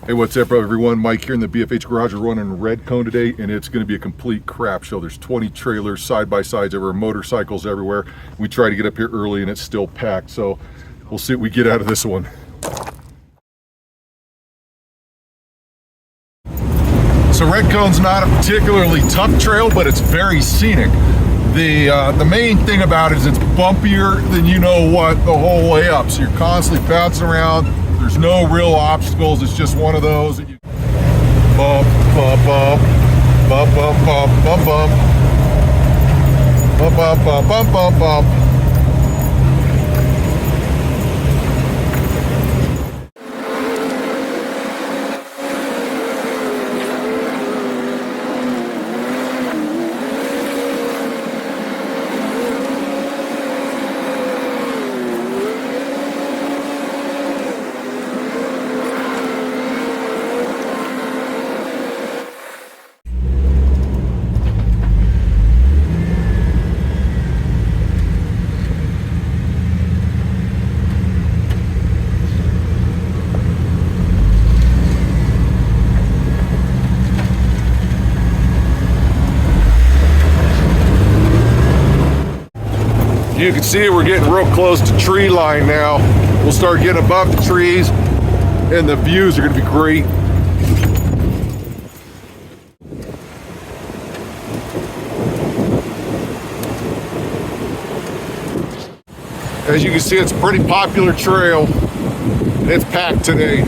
Hey, what's up everyone? Mike here in the BFH garage. We're running Red Cone today, and it's going to be a complete crap show. There's 20 trailers, side-by-sides everywhere, motorcycles everywhere. We try to get up here early and it's still packed, so we'll see what we get out of this one. So Red Cone's not a particularly tough trail, but it's very scenic. The main thing about it is it's bumpier than you know what the whole way up, so you're constantly bouncing around. There's no real obstacles. It's just one of those that you bump, bump, bump, bump, bump, bump, bump, bump, bump, bump, bump, bump, bump, bump. You can see we're getting real close to tree line now. We'll start getting above the trees and the views are going to be great. As you can see, it's a pretty popular trail and it's packed today.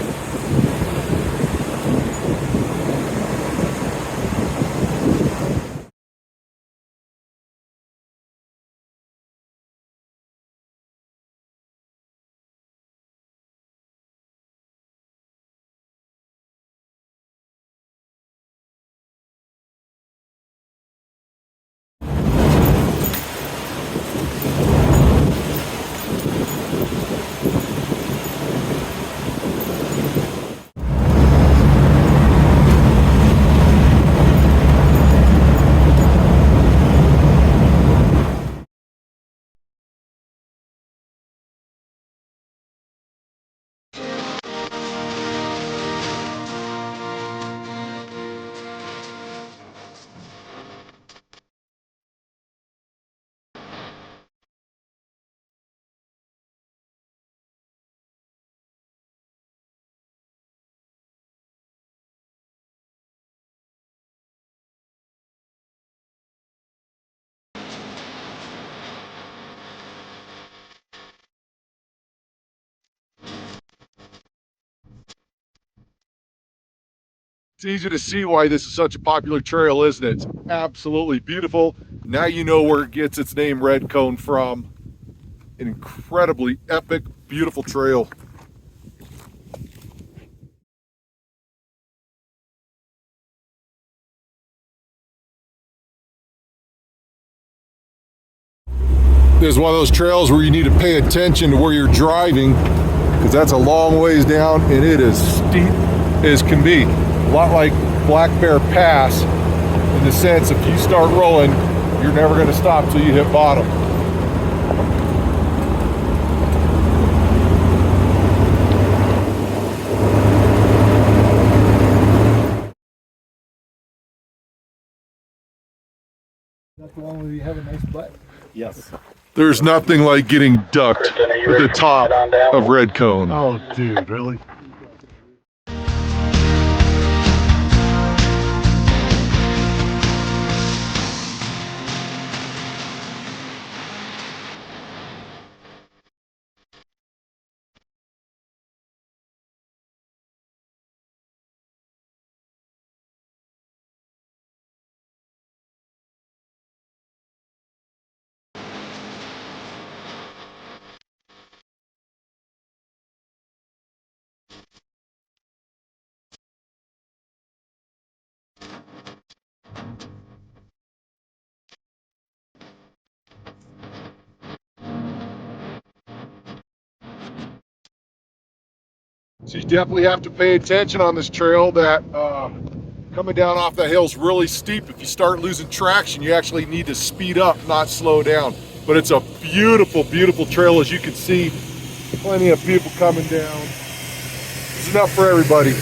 It's easy to see why this is such a popular trail, isn't it? It's absolutely beautiful. Now you know where it gets its name, Red Cone, from. An incredibly epic, beautiful trail. This is one of those trails where you need to pay attention to where you're driving, because that's a long ways down and it is steep as can be. A lot like Black Bear Pass, in the sense if you start rolling, you're never going to stop till you hit bottom. That's the one where you have a nice butt? Yes. There's nothing like getting ducked at the top of Red Cone. Oh, dude, really? So you definitely have to pay attention on this trail. That coming down off the hill is really steep. If you start losing traction, you actually need to speed up, not slow down. But it's a beautiful, beautiful trail, as you can see. Plenty of people coming down. There's enough for everybody.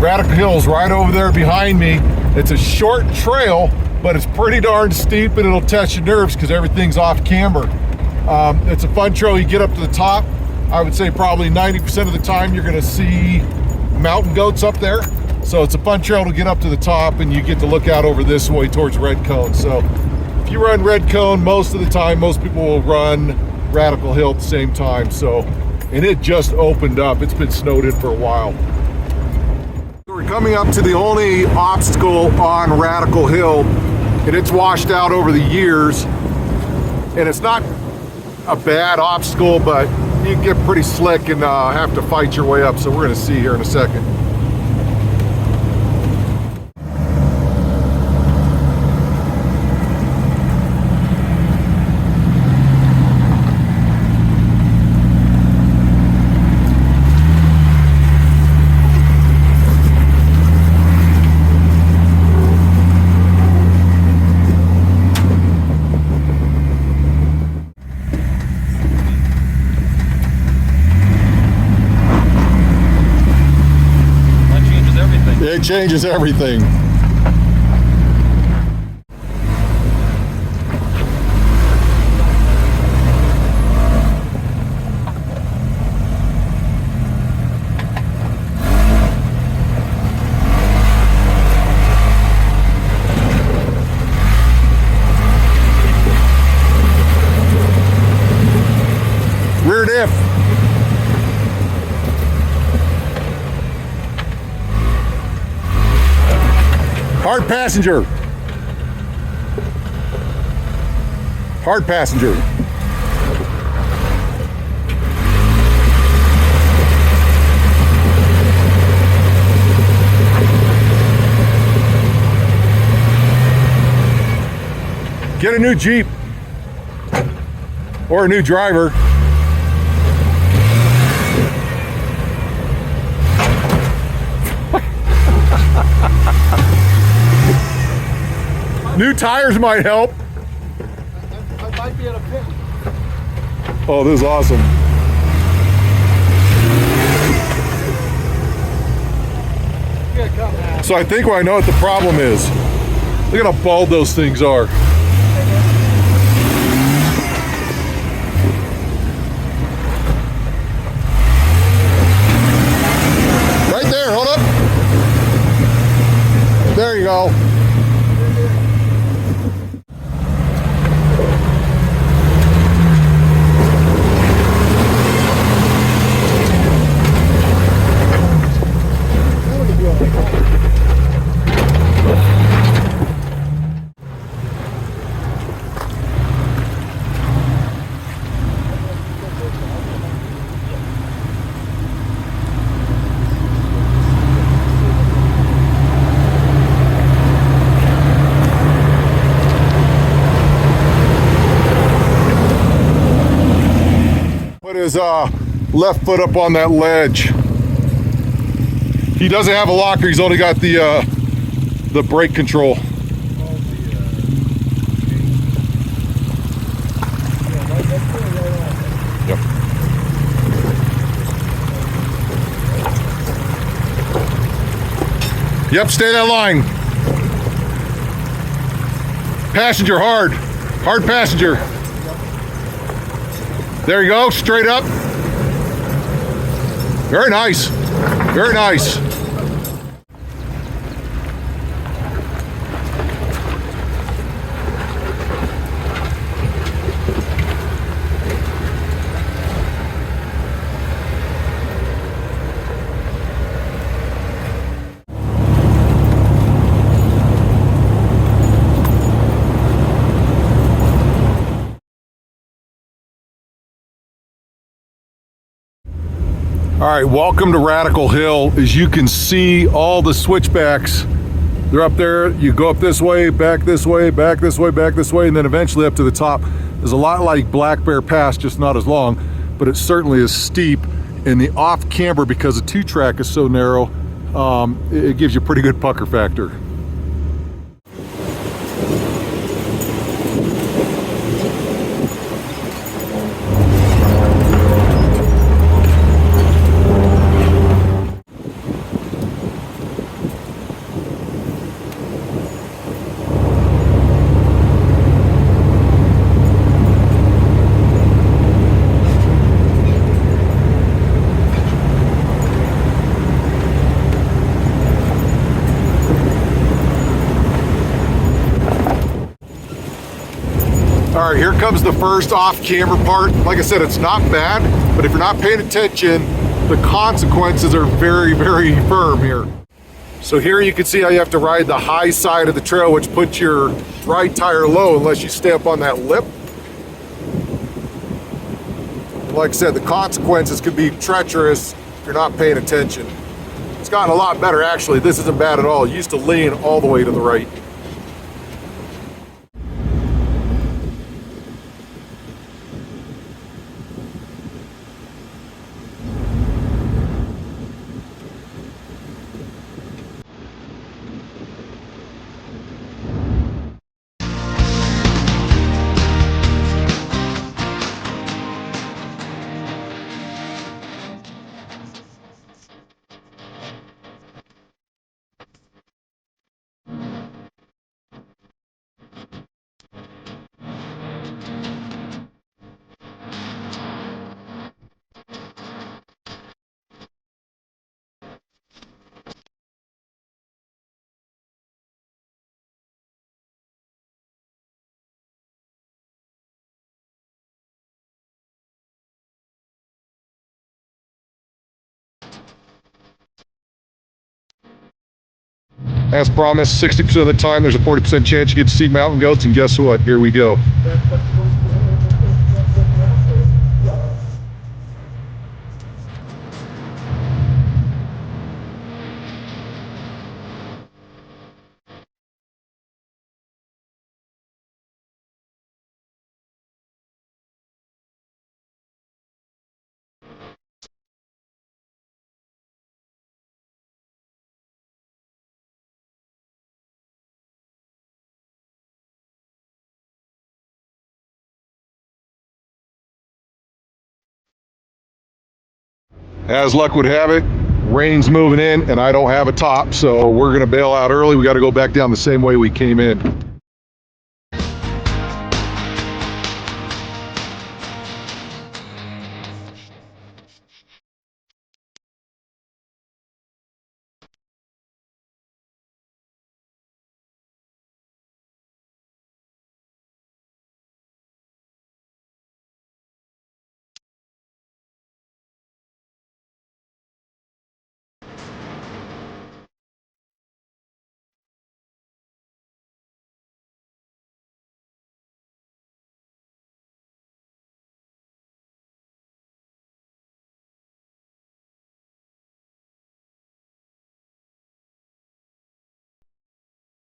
Radical Hill's right over there behind me. It's a short trail, but it's pretty darn steep, and it'll test your nerves because everything's off camber. It's a fun trail. You get up to the top. I would say probably 90% of the time you're going to see mountain goats up there. So it's a fun trail to get up to the top, and you get to look out over this way towards Red Cone. So if you run Red Cone, most of the time, most people will run Radical Hill at the same time. So, and it just opened up. It's been snowed in for a while. So we're coming up to the only obstacle on Radical Hill, and it's washed out over the years. And it's not a bad obstacle, but you get pretty slick and have to fight your way up. So we're going to see here in a second. It changes everything. Rear diff. Hard passenger. Hard passenger. Get a new Jeep or a new driver. New tires might help. I might be in a pit. Oh, this is awesome. So I think I know what the problem is. Look at how bald those things are. Right there, hold up. There you go. His left foot up on that ledge. He doesn't have a locker. He's only got the brake control. Yep. Yep, stay that line. Passenger hard. Hard passenger. There you go, straight up. Very nice, very nice. All right, welcome to Radical Hill. As you can see, all the switchbacks, they're up there. You go up this way, back this way, back this way, back this way, and then eventually up to the top. There's a lot like Black Bear Pass, just not as long, but it certainly is steep. And the off camber, because the 2-track is so narrow, it gives you a pretty good pucker factor. comes the first off-camber part. Like I said, it's not bad, but if you're not paying attention, the consequences are very, very firm here. So here you can see how you have to ride the high side of the trail, which puts your right tire low unless you stay up on that lip. And like I said, the consequences could be treacherous if you're not paying attention. It's gotten a lot better, actually. This isn't bad at all. It used to lean all the way to the right. As promised, 60% of the time there's a 40% chance you get to see mountain goats, and guess what? Here we go. As luck would have it, rain's moving in and I don't have a top, so we're gonna bail out early. We gotta go back down the same way we came in.